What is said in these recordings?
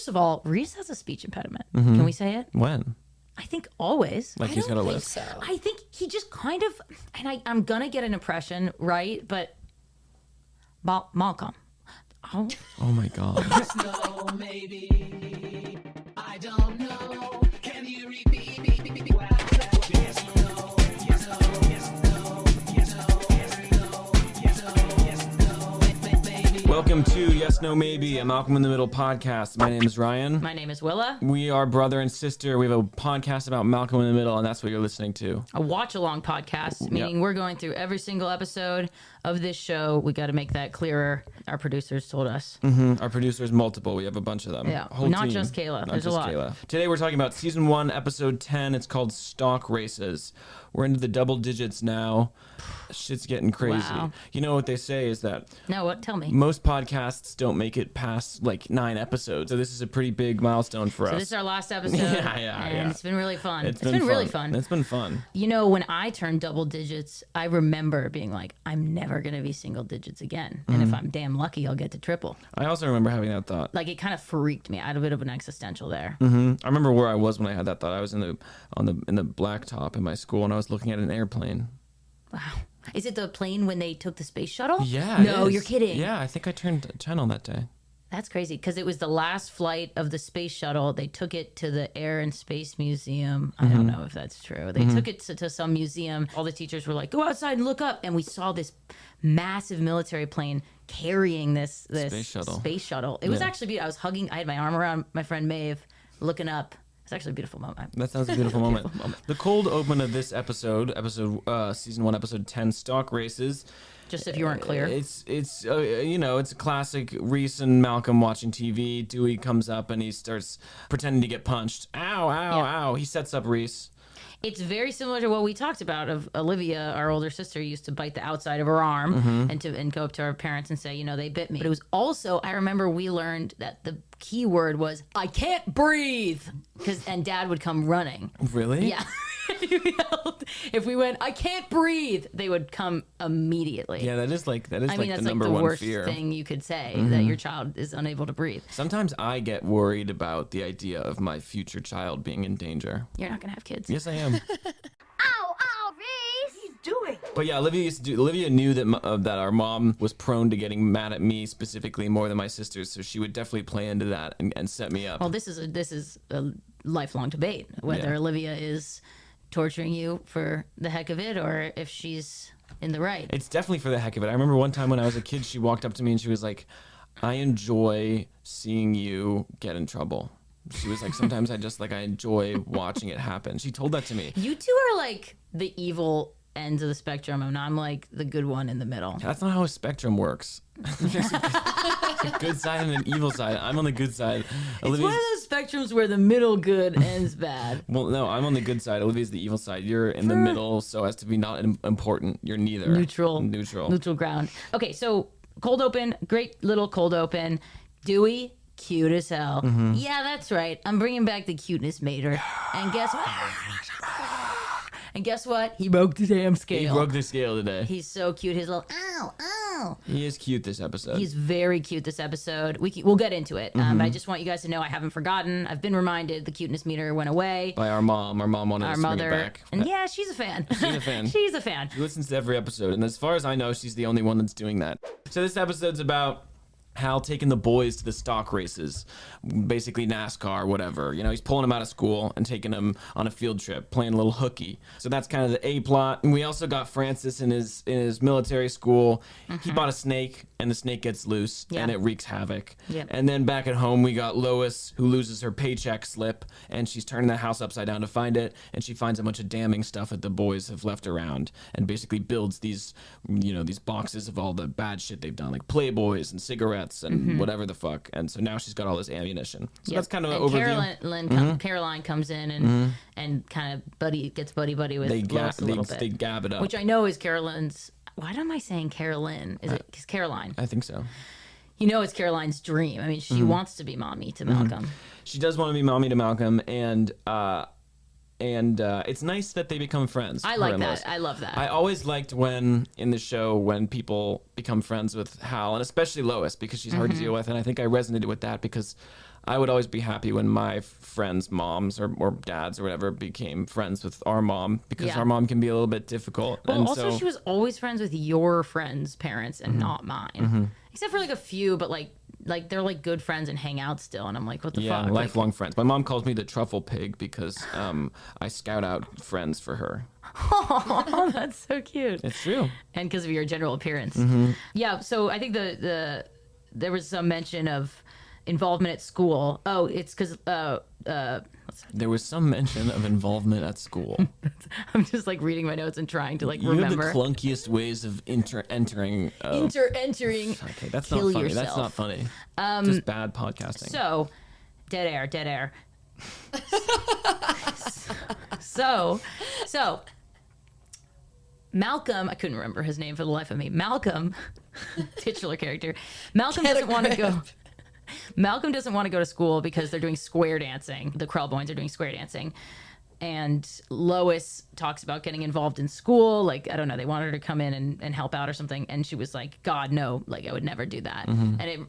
First of all, Reese has a speech impediment. Can we say it? When? I think always. Like he's got a list. So. I think he just kind of, and I'm going to get an impression, right? But Malcolm. Oh my God. Yes, no, maybe. I don't know. Can you repeat? Yes, no, yes, no, yes, no, yes, no, yes, no, yes, no, yes, no, maybe. Welcome to Yes, No, Maybe, a Malcolm in the Middle podcast. My name is Ryan. My name is Willa. We are brother and sister. We have a podcast about Malcolm in the Middle, and that's what you're listening to. A watch-along podcast, meaning we're going through every single episode of this show. We got to make that clearer. Our producers told us. Our producer's multiple. We have a bunch of them. Yeah, Whole not team. just Kayla. Not There's just a lot. Kayla. Today we're talking about season 1, episode 10. It's called Stock Races. We're into the double digits now. Shit's getting crazy. Wow. You know what they say is that No, what? Tell me. most podcasts don't make it past like 9 episodes. So this is a pretty big milestone for So us. this is our last episode. Yeah. It's been really fun. It's been really fun. It's been fun. You know, when I turned double digits, I remember being like, I'm never going to be single digits again. And if I'm damn lucky, I'll get to triple. I also remember having that thought. Like, it kind of freaked me. I had a bit of an existential there. I remember where I was when I had that thought. I was in the blacktop in my school, and I was looking at an airplane. Wow. Is it the plane when they took the space shuttle? Yeah. No, it is. you're kidding. Yeah, I think I turned 10 on that day. That's crazy because it was the last flight of the space shuttle. They took it to the Air and Space Museum. I don't know if that's true. They took it to some museum. All the teachers were like, go outside and look up. And we saw this massive military plane carrying this space shuttle. It was actually beautiful. I had my arm around my friend Maeve looking up. It's actually a beautiful moment. That sounds a beautiful moment. The cold open of this episode, season 1, episode 10, Stock Races. Just if you weren't clear. It's it's a classic Reese and Malcolm watching TV. Dewey comes up and he starts pretending to get punched. Ow, ow, ow. He sets up Reese. It's very similar to what we talked about of Olivia, our older sister, used to bite the outside of her arm and go up to her parents and say, they bit me. But it was also, I remember we learned that the key word was, I can't breathe. And Dad would come running. Really? Yeah. If we went, I can't breathe, they would come immediately. Yeah, that's that's the like number the one worst fear. thing you could say, that your child is unable to breathe. Sometimes I get worried about the idea of my future child being in danger. You're not going to have kids. Yes, I am. Ow, Reese! What are you doing? But yeah, Olivia knew that our mom was prone to getting mad at me specifically more than my sisters, so she would definitely play into that and set me up. Well, this is a lifelong debate, whether Olivia is torturing you for the heck of it or if she's in the right. It's definitely for the heck of it. I remember one time when I was a kid, she walked up to me and she was like, I enjoy seeing you get in trouble. She was like, sometimes I enjoy watching it happen. She told that to me. You two are like the evil ends of the spectrum, and I'm like the good one in the middle. That's not how a spectrum works. There's a good side and an evil side. I'm on the good side. It's one of those spectrums where the middle good ends bad. Well, no, I'm on the good side. Olivia's the evil side. You're in the middle, so as to be not important. You're neither. Neutral ground. Okay, so cold open, great little cold open. Dewey, cute as hell. Yeah, that's right. I'm bringing back the cuteness meter. And guess what? He broke the damn scale. He broke the scale today. He's so cute. His little ow. He is cute this episode. He's very cute this episode. We'll get into it. But I just want you guys to know I haven't forgotten. I've been reminded the cuteness meter went away. By our mom. Our mom wanted Our us to bring mother. it back. And yeah, she's a fan. She's a fan. She's a fan. She listens to every episode, and as far as I know, she's the only one that's doing that. So this episode's about Hal taking the boys to the stock races, basically NASCAR, whatever. He's pulling them out of school and taking them on a field trip, playing a little hooky. So that's kind of the A plot. And we also got Francis in his military school. He bought a snake, and the snake gets loose, and it wreaks havoc. Yeah. And then back at home, we got Lois, who loses her paycheck slip, and she's turning the house upside down to find it, and she finds a bunch of damning stuff that the boys have left around, and basically builds these boxes of all the bad shit they've done, like Playboys and cigarettes and whatever the fuck. And so now she's got all this ammunition. So that's kind of an overview. Caroline comes in and kind of gets buddy with Lois a little bit. They gab it up. Which I know is Caroline's. Why am I saying Carolyn? Is it because Caroline? I think so. It's Caroline's dream. I mean, she wants to be mommy to Malcolm. She does want to be mommy to Malcolm, and it's nice that they become friends. I like that. I love that. I always liked when people become friends with Hal, and especially Lois, because she's hard to deal with. And I think I resonated with that because I would always be happy when my friends' moms or dads or whatever became friends with our mom, because our mom can be a little bit difficult. Well, and also she was always friends with your friends' parents and not mine, except for like a few, but like they're like good friends and hang out still. And I'm like, what the fuck? Yeah, lifelong friends. My mom calls me the truffle pig because I scout out friends for her. Oh, that's so cute. It's true. And because of your general appearance. Yeah, so I think there was some mention of involvement at school. Oh, it's because there was some mention of involvement at school. I'm just like reading my notes and trying to like You remember. have the clunkiest ways of entering. Entering. Okay, that's Kill not funny. yourself. That's not funny. Just bad podcasting. So, dead air. So, Malcolm, I couldn't remember his name for the life of me. Malcolm, titular character. Malcolm doesn't want to go. Malcolm doesn't want to go to school because they're doing square dancing. The Krellboynes are doing square dancing. And Lois talks about getting involved in school. Like, I don't know, they wanted her to come in and help out or something. And she was like, God, no, like, I would never do that. And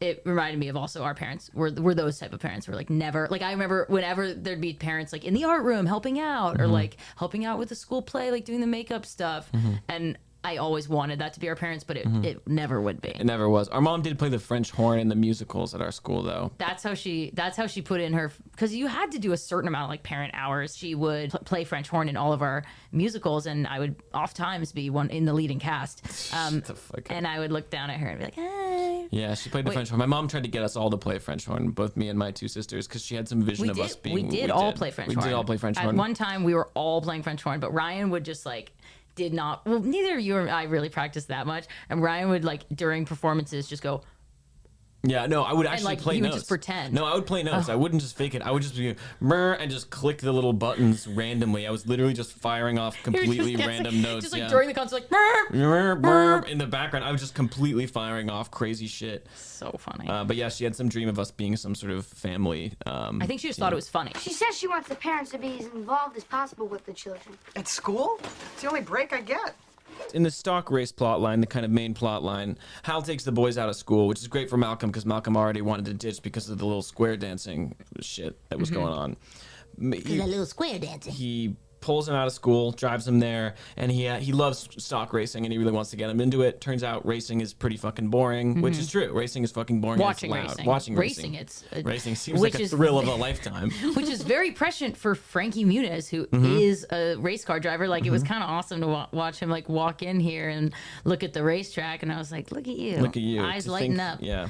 it reminded me of also our parents were those type of parents. We're like, never. Like, I remember whenever there'd be parents like in the art room helping out or like helping out with the school play, like doing the makeup stuff. And I always wanted that to be our parents, but it never would be. It never was. Our mom did play the French horn in the musicals at our school, though. That's how she put in her, because you had to do a certain amount of like parent hours. She would play French horn in all of our musicals, and I would oftentimes be one in the leading cast. And I would look down at her and be like, hey. Yeah, she played the French horn. My mom tried to get us all to play French horn, both me and my two sisters, because she had some vision of us being. We did all play French horn. We did all play French horn. At one time, we were all playing French horn, but Ryan would just like. Did not. Well, neither of you or I really practiced that much. And Ryan would like during performances just go. Yeah, no, I would actually like, play you would notes. just pretend. No, I would play notes. I wouldn't just fake it. I would just be and just click the little buttons randomly. I was literally just firing off completely random notes. Just like during the concert, like in the background, I was just completely firing off crazy shit. So funny. But yeah, she had some dream of us being some sort of family. I think she just thought it was funny. She says she wants the parents to be as involved as possible with the children. At school? It's the only break I get. In the stock race plot line, the kind of main plot line, Hal takes the boys out of school, which is great for Malcolm because Malcolm already wanted to ditch because of the little square dancing shit that was going on. The little square dancing. He pulls him out of school, drives him there, and he loves stock racing and he really wants to get him into it. Turns out racing is pretty fucking boring, which is true. Racing is fucking boring. Watching and it's loud. racing. Watching racing. Racing seems like a thrill of a lifetime. Which is very prescient for Frankie Muniz, who is a race car driver. Like, it was kind of awesome to watch him like walk in here and look at the racetrack. And I was like, look at you. Look at you. Eyes lighting up. Yeah.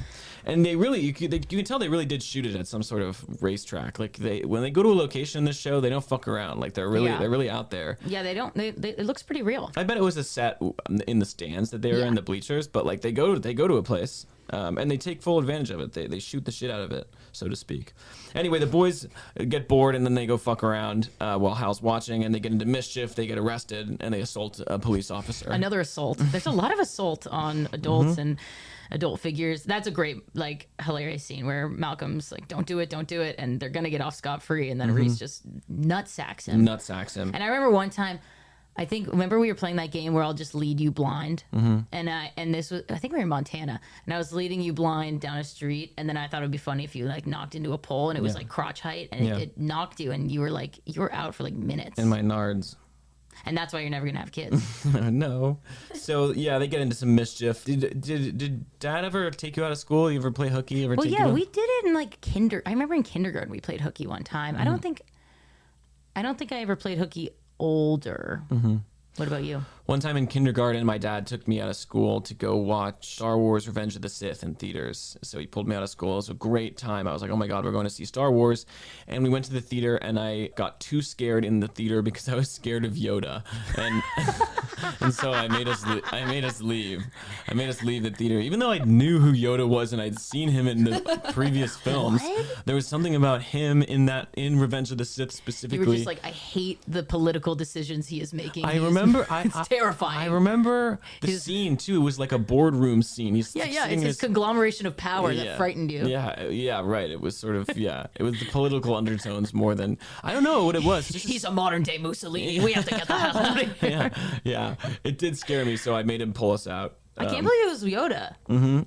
And they really, you can tell they really did shoot it at some sort of racetrack. Like when they go to a location in this show, they don't fuck around. Like they're really out there. Yeah, they don't. It looks pretty real. I bet it was a set in the stands that they were in the bleachers, but like they go to a place and they take full advantage of it. They shoot the shit out of it, so to speak. Anyway, the boys get bored and then they go fuck around while Hal's watching, and they get into mischief. They get arrested and they assault a police officer. Another assault. There's a lot of assault on adults and adult figures. That's a great, like, hilarious scene where Malcolm's like, don't do it, and they're gonna get off scot-free, and then Reese just nutsacks him. And I remember one time, remember we were playing that game where I'll just lead you blind, and this was, I think we were in Montana, and I was leading you blind down a street, and then I thought it'd be funny if you like knocked into a pole and it was like crotch height, and it knocked you, and you were out for like minutes. In my nards. And that's why you're never gonna have kids. No. So yeah, they get into some mischief. Did Dad ever take you out of school? You ever play hooky? Well, yeah, we did it in like I remember in kindergarten we played hooky one time. I don't think I ever played hooky older. What about you? One time in kindergarten, my dad took me out of school to go watch Star Wars Revenge of the Sith in theaters. So he pulled me out of school. It was a great time. I was like, oh my God, we're going to see Star Wars. And we went to the theater, and I got too scared in the theater because I was scared of Yoda. And and so I made us leave. I made us leave the theater. Even though I knew who Yoda was and I'd seen him in the previous films, there was something about him in Revenge of the Sith specifically. You were just like, I hate the political decisions he is making. I remember... It's terrifying. I remember the scene too. It was like a boardroom scene. It's his conglomeration of power that frightened you. Yeah, right. It was sort of it was the political undertones more than I don't know what it was. He's a modern day Mussolini. We have to get the hell out of here. Yeah. It did scare me, so I made him pull us out. I can't believe it was Yoda.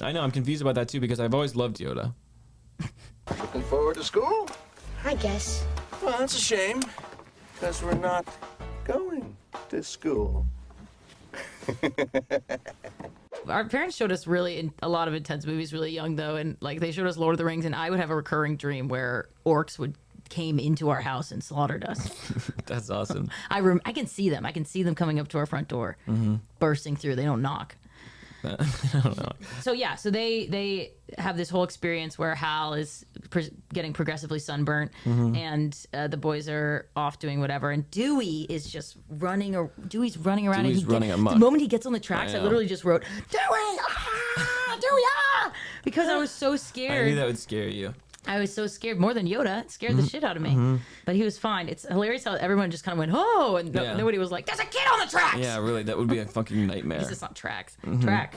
I know. I'm confused about that too because I've always loved Yoda. Looking forward to school? I guess. Well, that's a shame, because we're not going to school. Our parents showed us a lot of intense movies really young though, and like they showed us Lord of the Rings, and I would have a recurring dream where orcs came into our house and slaughtered us. That's awesome. I can see them. I can see them coming up to our front door, bursting through. They don't knock. I don't know. So yeah, so they have this whole experience where Hal is getting progressively sunburnt, and the boys are off doing whatever, and Dewey is just running. Dewey's running around. Dewey's running amok. The moment he gets on the tracks, I know. literally just wrote Dewey, Dewey, because I was so I scared. knew that would scare you. I was so scared, more than Yoda. It scared the shit out of me. But he was fine. It's hilarious how everyone just kind of went, oh, and nobody was like, there's a kid on the tracks. Yeah, really, that would be a fucking nightmare. It's just not tracks. Track.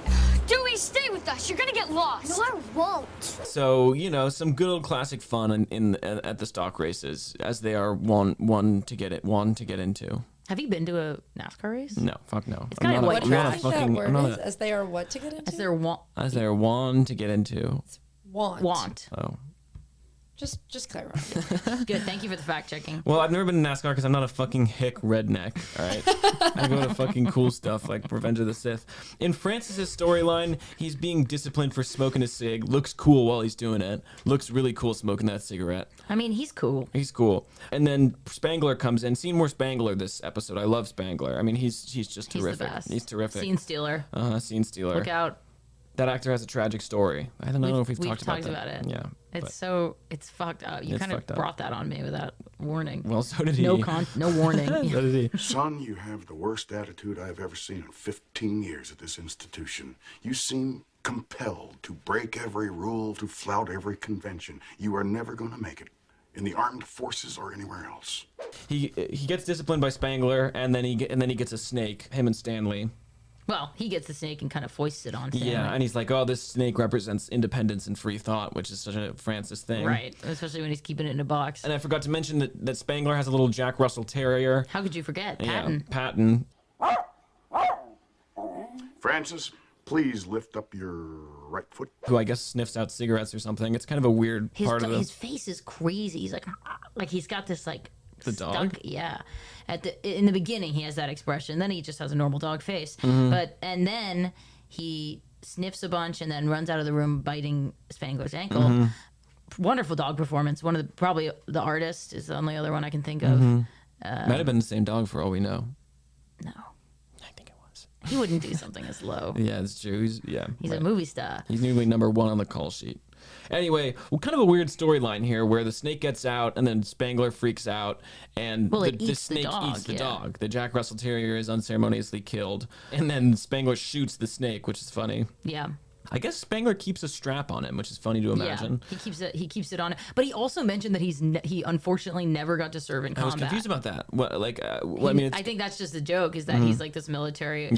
Dewey, stay with us. You're gonna get lost. No, I won't. So, some good old classic fun at the stock races, as they are one to get into. Have you been to a NASCAR race? No, fuck no. It's kind of white trash. As they are what to get into? As they're As they are one to get into. Want. Oh. Just clarify. Good. Thank you for the fact checking. Well, I've never been to NASCAR because I'm not a fucking hick redneck, all right? I go to fucking cool stuff like Revenge of the Sith. In Francis's storyline, he's being disciplined for smoking a cig. Looks cool while he's doing it. Looks really cool smoking that cigarette. I mean, he's cool. He's cool. And then Spangler comes in. Seen more Spangler this episode. I love Spangler. I mean, he's just terrific. He's the best. He's terrific. Scene stealer. Scene stealer. Look out. That actor has a tragic story. I don't know if we've talked about it. Yeah. It's fucked up. You kind of brought that on me without warning. Well, so did he. No warning. So did he. Son, you have the worst attitude I've ever seen in 15 years at this institution. You seem compelled to break every rule, to flout every convention. You are never going to make it in the armed forces or anywhere else. He gets disciplined by Spangler, and then he gets a snake. Him and Stanley. Well, he gets the snake and kind of foists it on Stanley. Yeah, and he's like, oh, this snake represents independence and free thought, which is such a Francis thing. Right, especially when he's keeping it in a box. And I forgot to mention that Spangler has a little Jack Russell Terrier. How could you forget? Patton. Yeah, Patton. Francis, please lift up your right foot. Who I guess sniffs out cigarettes or something. It's kind of a weird part of his face is crazy. He's like he's got this like the dog. Yeah, in the beginning he has that expression. Then he just has a normal dog face. And then he sniffs a bunch and then runs out of the room biting Spangler's ankle. Wonderful dog performance. One of the probably the artist is the only other one I can think of. Might have been the same dog for all we know. No. I think it was. He wouldn't do something as low. Yeah, it's true. He's a movie star. He's usually number one on the call sheet. Anyway, kind of a weird storyline here where the snake gets out and then Spangler freaks out and the snake eats the dog. The Jack Russell Terrier is unceremoniously killed. And then Spangler shoots the snake, which is funny. Yeah. I guess Spangler keeps a strap on him, which is funny to imagine. Yeah, he keeps it on. But he also mentioned that he unfortunately never got to serve in combat. I was confused about that. What, I think that's just a joke. Is that he's like this military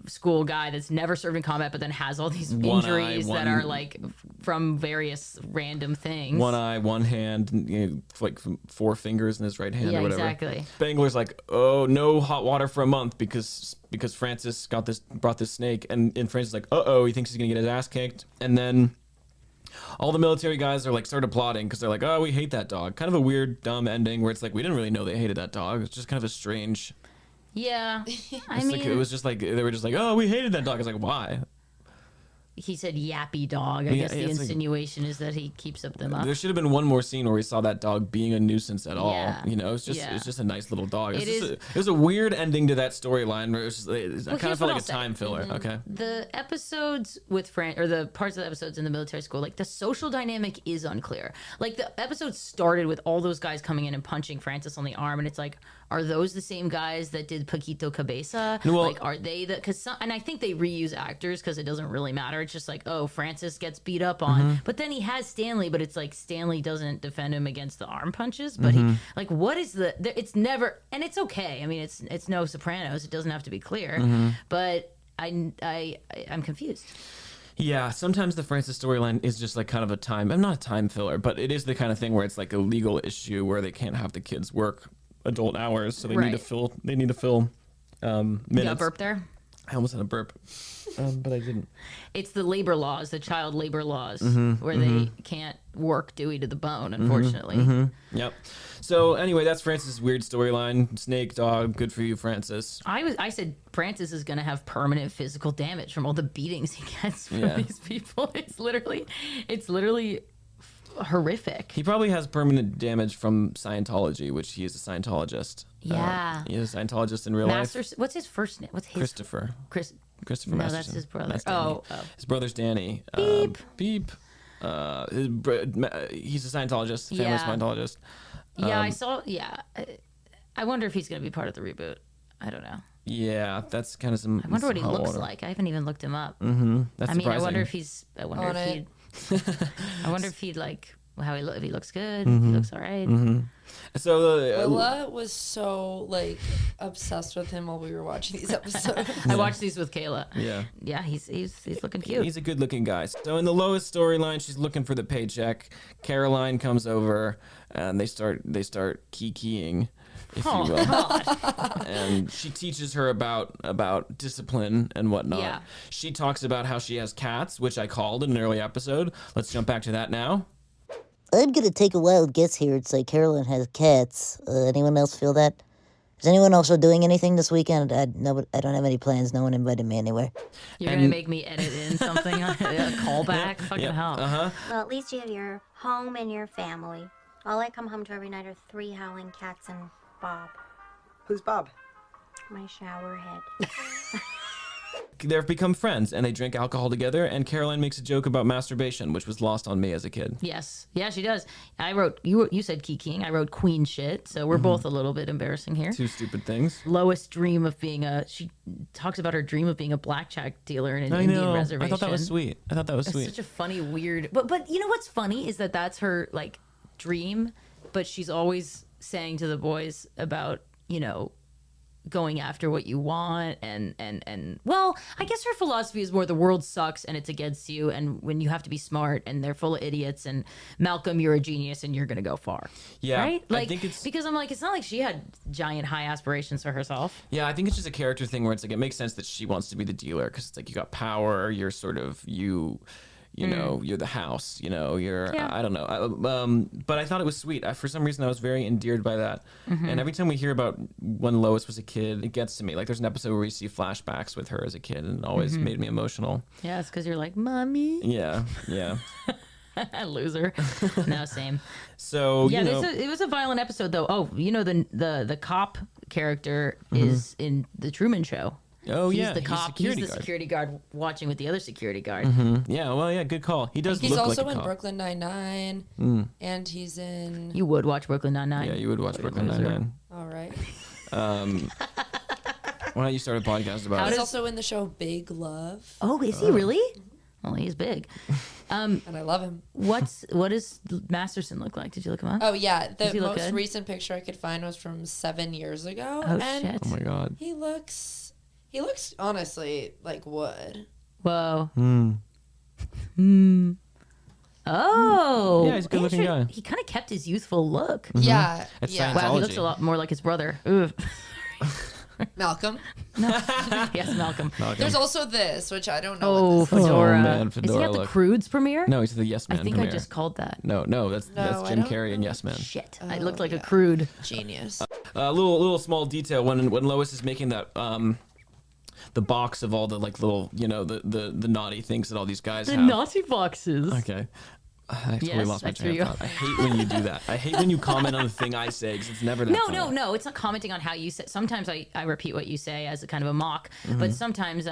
school guy that's never served in combat, but then has all these injuries that are like from various random things. One eye, one hand, like 4 fingers in his right hand or whatever. Exactly. Spangler's like, oh, no hot water for a month because Francis brought this snake, and Francis is like, he thinks he's gonna get his ass kicked, and then all the military guys are like started plotting because they're like, oh, we hate that dog. Kind of a weird, dumb ending where it's like we didn't really know they hated that dog. It's just kind of a strange. Yeah, it was just like they were just like, oh, we hated that dog. It's like, why? He said yappy dog. I guess the insinuation is that he keeps them up. There should have been one more scene where we saw that dog being a nuisance at all. Yeah. It's just a nice little dog. It was a weird ending to that storyline where I kind of felt like a time filler. Okay. The episodes with the parts of the episodes in the military school, like the social dynamic is unclear. Like the episode started with all those guys coming in and punching Francis on the arm, and it's like, are those the same guys that did Paquito Cabeza? Well, are they and I think they reuse actors because it doesn't really matter. It's just like, oh, Francis gets beat up on, but then he has Stanley, but it's like Stanley doesn't defend him against the arm punches. But he what is it's never, and it's okay. I mean, it's no Sopranos. It doesn't have to be clear, but I'm confused. Yeah, sometimes the Francis storyline is just like kind of I'm not a time filler, but it is the kind of thing where it's like a legal issue where they can't have the kids work adult hours, so they need to fill minutes. You got a burp there? I almost had a burp, but I didn't. It's the labor laws, the child labor laws, Mm-hmm, where they can't work Dewey to the bone, unfortunately. Yep. So anyway, that's Francis' weird storyline. Snake dog, good for you, Francis. I said Francis is going to have permanent physical damage from all the beatings he gets from Yeah. these people. It's literally horrific. He probably has permanent damage from Scientology, which he is a Scientologist. Yeah. He is a Scientologist in real life. What's his first name? What's his Christopher. No, Christopher that's Masterson. his brother. That's Danny. Oh. His brother's Danny. Beep. Beep. He's a Scientologist, family Yeah. Scientologist. Yeah, I saw. Yeah, I wonder if he's going to be part of the reboot. I don't know. Yeah, that's kind of some. I wonder what he hot looks water. like. I haven't even looked him up. That's I mean, surprising. I wonder if he's. I wonder On if it. he'd. I wonder if he'd like how he look. If he looks good. Mm-hmm. If he looks all right. So Willa was so like obsessed with him while we were watching these episodes. I watched these with Kayla. yeah. Yeah, he's looking cute. He's a good-looking guy. So in the Lois storyline, she's looking for the paycheck. Caroline comes over, and they start kikiing, if you will. And she teaches her about discipline and whatnot. Yeah. She talks about how she has cats, which I called in an early episode. Let's jump back to that now. I'm gonna take a wild guess here and say Carolyn has cats. Anyone else feel that? Is anyone also doing anything this weekend? I don't have any plans. No one invited me anywhere. You're gonna make me edit in something, a callback. Fucking hell. Well, at least you have your home and your family. All I come home to every night are 3 howling cats and Bob, Who's Bob? my shower head. They've become friends, and they drink alcohol together, and Caroline makes a joke about masturbation, which was lost on me as a kid. Yes. Yeah, she does. I wrote you said kikiing. I wrote queen shit. So we're both a little bit embarrassing here. Two stupid things. Lois' dream of being she talks about her dream of being a blackjack dealer in an I Indian know. reservation. I thought that was sweet. It's such a funny, weird. But you know what's funny is that's her like dream, but she's always saying to the boys about going after what you want and well, I guess her philosophy is more the world sucks and it's against you, and when you have to be smart and they're full of idiots, and Malcolm, you're a genius and you're gonna go far. Yeah, right. Like, I think it's because I'm like, it's not like she had giant high aspirations for herself. Yeah, I think it's just a character thing where it's like it makes sense that she wants to be the dealer because it's like you got power, you're sort of you know, you're the house, you're, Yeah. I don't know. But I thought it was sweet. For some reason, I was very endeared by that. And every time we hear about when Lois was a kid, it gets to me. Like there's an episode where we see flashbacks with her as a kid, and it always made me emotional. Yeah, it's because you're like, mommy. Yeah. Loser. No, same. So, Yeah, it was a violent episode though. Oh, the cop character is in the Truman Show. Oh, He's yeah, the he's cop. security He's the guard. security guard watching with the other security guard. Yeah, well, yeah, good call. He does He's look also like a in cop. Brooklyn Nine-Nine, and he's in. You would watch Brooklyn Nine-Nine. Yeah, you would watch Brooklyn Nine-Nine. All right. Why don't you start a podcast about He's it? also in the show Big Love, Oh, is he really? Well, he's big. and I love him. What does Masterson look like? Did you look him up? Oh yeah, Does the he look most good? recent picture I could find was from 7 years ago. Oh, and shit. Oh, my God. He looks honestly like wood. Whoa. Oh. Yeah, he's a good-looking guy. He kind of kept his youthful look. Yeah, It's yeah. Scientology. Wow, he looks a lot more like his brother. Ooh. Malcolm. Yes, Malcolm. There's also this, which I don't know. Oh, what this is. Fedora. Oh, man, Is he Fedora at the look. Croods premiere? No, he's the Yes Man I think premiere. I just called that. No, that's I Jim don't Carrey and Yes Man. Shit. I looked like a crude. Genius. A little small detail when Lois is making that the box of all the like little the naughty things that all these guys The have. naughty boxes. Okay. I totally Yes, lost my I train threw of you thought. I hate when you do that. I hate when you comment on the thing I say because it's never that funny. No. It's not commenting on how you say. Sometimes I repeat what you say as a kind of a mock, but sometimes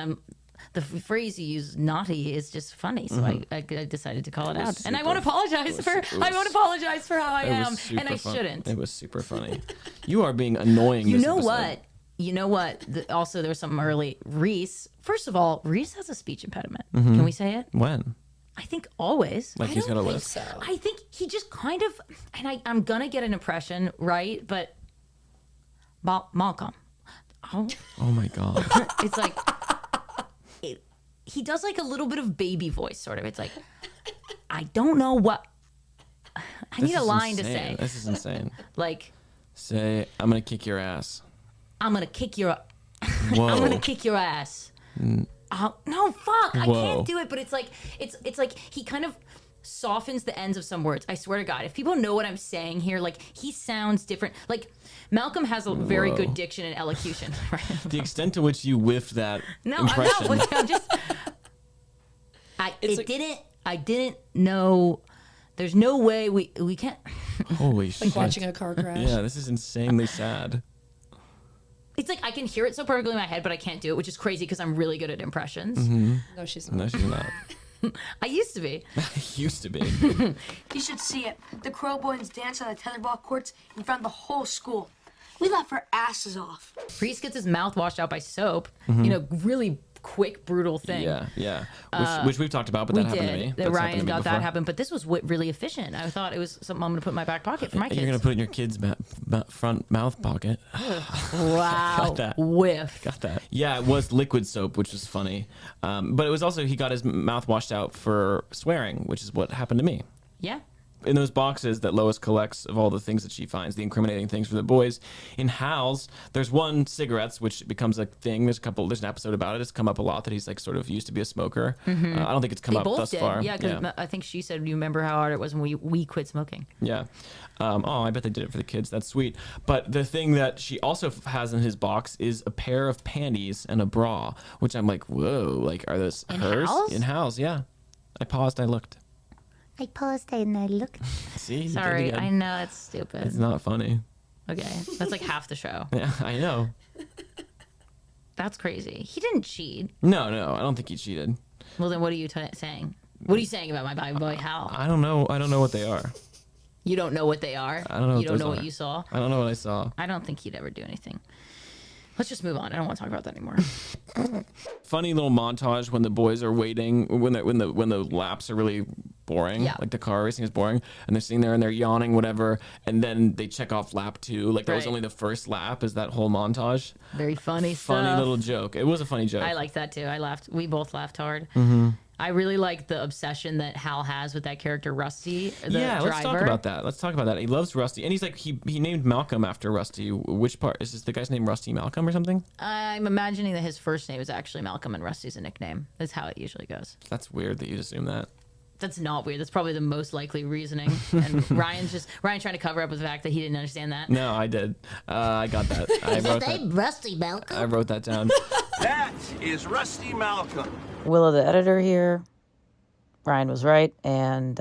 the phrase you use, naughty, is just funny. So I decided to call it out, and I won't apologize for. I won't apologize for how I It was am, super and I fun. shouldn't. It was super funny. You are being annoying. You this know episode. what? You know what? Also, there was something early. Reese. First of all, Reese has a speech impediment. Can we say it? When? I think always. Like he's got a I think list. so. I think he just kind of, and I'm gonna get an impression right, but Malcolm. Oh, Oh my God. it's like he does like a little bit of baby voice, sort of. It's like I don't know what. I need This a is line to insane. say. This is insane. Like Say, I'm gonna kick your ass. I'm gonna kick your. Whoa. I'm gonna kick your ass. Oh, no, fuck. I Whoa. can't do it, but it's like he kind of softens the ends of some words. I swear to God, if people know what I'm saying here, like he sounds different. Like Malcolm has a very good diction and elocution. Right? The extent to which you whiffed that impression. I'm not. I'm just. I didn't know. There's no way we can't. Holy shit. Like watching a car crash. Yeah, this is insanely sad. It's like I can hear it so perfectly in my head, but I can't do it, which is crazy because I'm really good at impressions. No, she's not. No, she's not. I used to be. Used to be. You should see it. The Crow Boys dance on the tetherball courts in front of the whole school. We laugh our asses off. Priest gets his mouth washed out by soap. You know, really quick, brutal thing. Yeah. Which we've talked about, but that happened to me. That That's happened Ryan to me got before. that happen, but this was really efficient. I thought it was something I'm going to put in my back pocket for my kids. You're going to put it in your kid's front mouth pocket. Wow. Got that. Whiff. Got that. Yeah, it was liquid soap, which was funny. But it was also, he got his mouth washed out for swearing, which is what happened to me. Yeah. In those boxes that Lois collects of all the things that she finds, the incriminating things for the boys, in Hal's, there's one cigarettes, which becomes a thing. There's an episode about it. It's come up a lot that he's like sort of used to be a smoker. I don't think it's come up thus far. Yeah, because I think she said, you remember how hard it was when we quit smoking. Yeah. I bet they did it for the kids. That's sweet. But the thing that she also has in his box is a pair of panties and a bra, which I'm like, whoa, like, are those hers? Hal's? In Hal's, yeah. I paused, I looked. I paused and I looked. See? You did it Sorry, again. I know it's stupid. It's not funny. Okay, that's like half the show. Yeah, I know. That's crazy. He didn't cheat. No, I don't think he cheated. Well, then what are you saying? What are you saying about my baby boy Hal? I don't know what they are. You don't know what they are? I don't know You don't what those know what are. you saw? I don't know what I saw. I don't think he'd ever do anything. Let's just move on. I don't want to talk about that anymore. Funny little montage when the boys are waiting, when the laps are really boring, Yeah. like the car racing is boring, and they're sitting there and they're yawning, whatever, and then they check off lap 2. Like that was Right. only the first lap. Is that whole montage? Very funny Funny stuff. little joke. It was a funny joke. I liked that too. I laughed. We both laughed hard. I really like the obsession that Hal has with that character Rusty, the driver. Let's talk about that. Let's talk about that. He loves Rusty, and he's like he named Malcolm after Rusty. Which part is this? The guy's name Rusty Malcolm or something? I'm imagining that his first name is actually Malcolm and Rusty's a nickname. That's how it usually goes. That's weird that you'd assume that. That's not weird. That's probably the most likely reasoning. And Ryan trying to cover up with the fact that he didn't understand that. No, I did. I got that. I Is wrote his that. name Rusty Malcolm? I wrote that down. That is Rusty Malcolm. Willa, the editor here. Ryan was right, and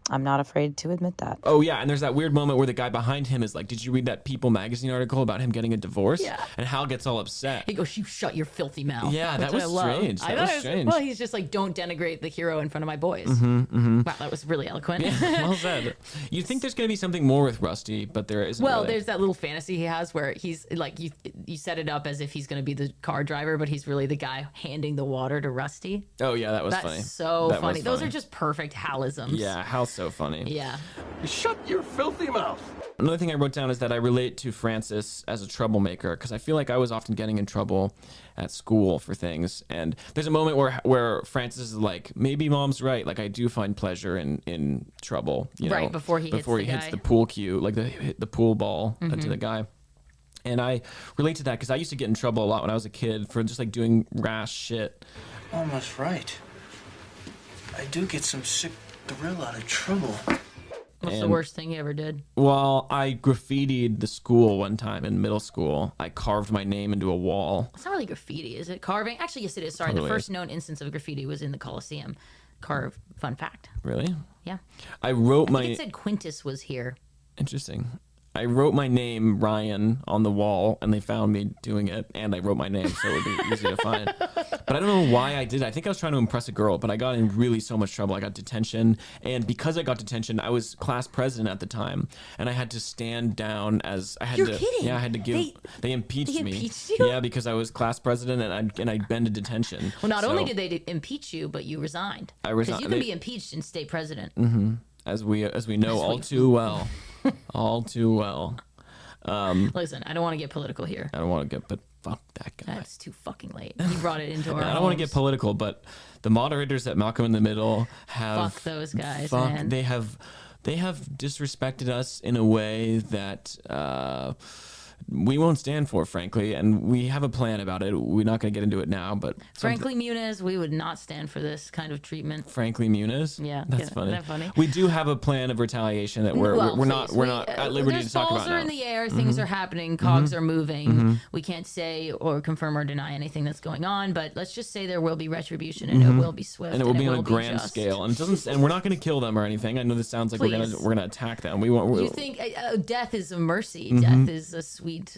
I'm not afraid to admit that. Oh, yeah, and there's that weird moment where the guy behind him is like, did you read that People magazine article about him getting a divorce? Yeah. And Hal gets all upset. He goes, "You shut your filthy mouth." Yeah, that which was I love. strange. I That thought was it strange. Well, he's just like, don't denigrate the hero in front of my boys. Wow, that was really eloquent. Well said. You'd think there's going to be something more with Rusty, but there isn't. Well, really. there's that little fantasy he has where he's like, you set it up as if he's going to be the car driver, but he's really the guy handing the water to Rusty. Oh, yeah, that was That's funny. so That was funny. Those funny. are just perfect Halisms. Yeah, Hal's so funny. Yeah. Shut your filthy mouth. Another thing I wrote down is that I relate to Francis as a troublemaker because I feel like I was often getting in trouble at school for things. And there's a moment where Francis is like, maybe mom's right. Like I do find pleasure in trouble. You know, Right, before he hits the hits guy. the pool cue, like the pool ball to the guy. And I relate to that because I used to get in trouble a lot when I was a kid for just like doing rash shit. Almost right. I do get some sick thrill out of trouble. What's the And- worst thing you ever did? Well, I graffitied the school one time in middle school. I carved my name into a wall. It's not really graffiti, is it? Carving? Actually, yes, it is. Sorry, Totally the first is. known instance of graffiti was in the Colosseum. Carve. Fun fact. Really? Yeah. I wrote I my... think it said Quintus was here. Interesting. I wrote my name, Ryan, on the wall, and they found me doing it, and I wrote my name, so it would be easy to find. But I don't know why I did it. I think I was trying to impress a girl, but I got in really so much trouble. I got detention, and because I got detention, I was class president at the time, and I had to stand down as... I had You're to, kidding. Yeah, I had to give... They impeached they me. impeached you? Yeah, because I was class president, and I'd been to detention. Well, not So, only did they impeach you, but you resigned. I resigned. Because you can They- be impeached and stay president. As we know all too well. All too well. Listen, I don't want to get political here. I don't want to get... But fuck that guy. That's too fucking late. He brought it into our I don't want to get homes. political, but the moderators at Malcolm in the Middle have Fuck those guys, man. They have disrespected us in a way that we won't stand for, frankly. And we have a plan about it. We're not going to get into it now, but Frankly Muniz, we would not stand for this kind of treatment. Frankly Muniz? Yeah, that's isn't funny. that funny? We do have a plan of retaliation that we're not at liberty to talk about balls are now. in the air, things are happening, cogs are moving. We can't say or confirm or deny anything that's going on, but let's just say there will be retribution and it will be swift And it will be on a grand just. scale, and it doesn't. And we're not going to kill them or anything. I know this sounds like Please. we're gonna attack them. We won't. You think death is a mercy? Death is a sweet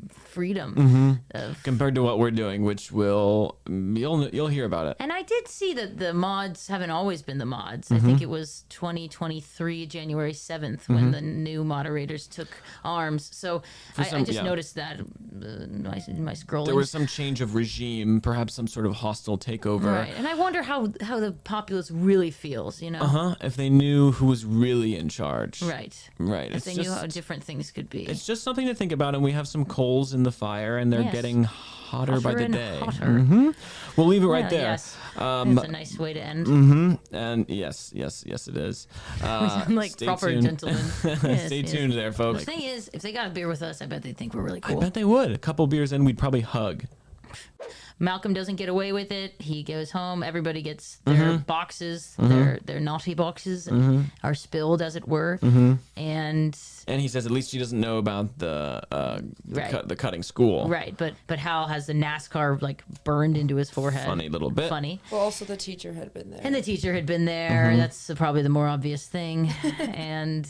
freedom. compared to what we're doing, which you'll hear about it. And I did see that the mods haven't always been the mods. I think it was 2023 January 7th when the new moderators took arms. So I just noticed that my scrolling. There was some change of regime, perhaps some sort of hostile takeover. Right, and I wonder how the populace really feels. If they knew who was really in charge. Right. Right. If they knew how different things could be. It's just something to think about, and we have some coals in the fire, and they're getting hotter by the and day. hotter. We'll leave it right there. Yes. That's a nice way to end. And yes, it is. I'm like stay proper tuned. gentlemen. Yes, Stay tuned there, folks. The thing is, if they got a beer with us, I bet they think we're really I cool. bet they would. A couple beers in, we'd probably hug. Malcolm doesn't get away with it. He goes home. Everybody gets their boxes, their naughty boxes, are spilled, as it were. And he says at least she doesn't know about the cutting school. Right, but Hal has the NASCAR like burned into his forehead. Funny little bit. Funny. Well, also the teacher had been there. And the teacher had been there. That's probably the more obvious thing. And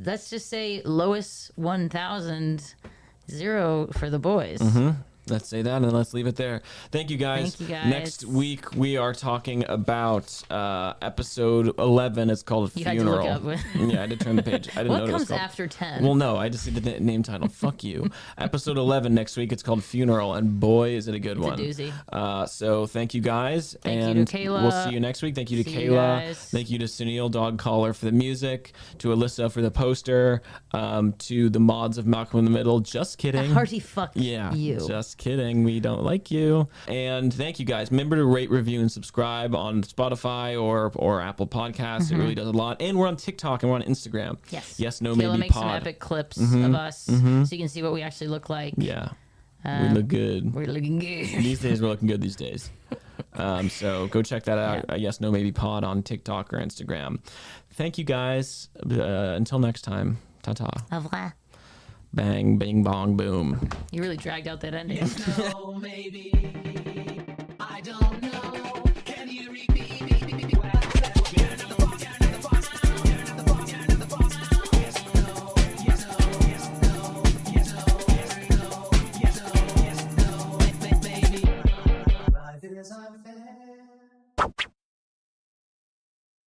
let's just say Lois 1000, 0 for the boys. Let's say that and let's leave it there. Thank you guys. Thank you guys. Next week we are talking about episode 11. It's called You Funeral. had to look up. Yeah, I did turn the page. I didn't know What what it was comes called. after 10? Well, no, I just see the name title. Fuck you. Episode 11 next week. It's called Funeral, and boy, is it a good one. It's a doozy. So thank you guys, Thank and you to Kayla. we'll see you next week. Thank you to See you Kayla. guys. Thank you to Sunil Dog Collar for the music, to Alyssa for the poster, to the mods of Malcolm in the Middle. Just kidding. A hearty fuck Yeah, you. just kidding. We don't like you. And thank you guys. Remember to rate, review, and subscribe on Spotify or Apple Podcasts. It really does a lot. And we're on TikTok and we're on Instagram. Yes. Yes, no, Kayla maybe makes pod. some epic clips of us so you can see what we actually look like. Yeah, we look good. We're looking good. These days, we're looking good these days. So go check that out. Yes, no, maybe pod on TikTok or Instagram. Thank you guys. Until next time. Ta-ta. Au revoir. Bang, bing, bong, boom. You really dragged out that ending. No, maybe.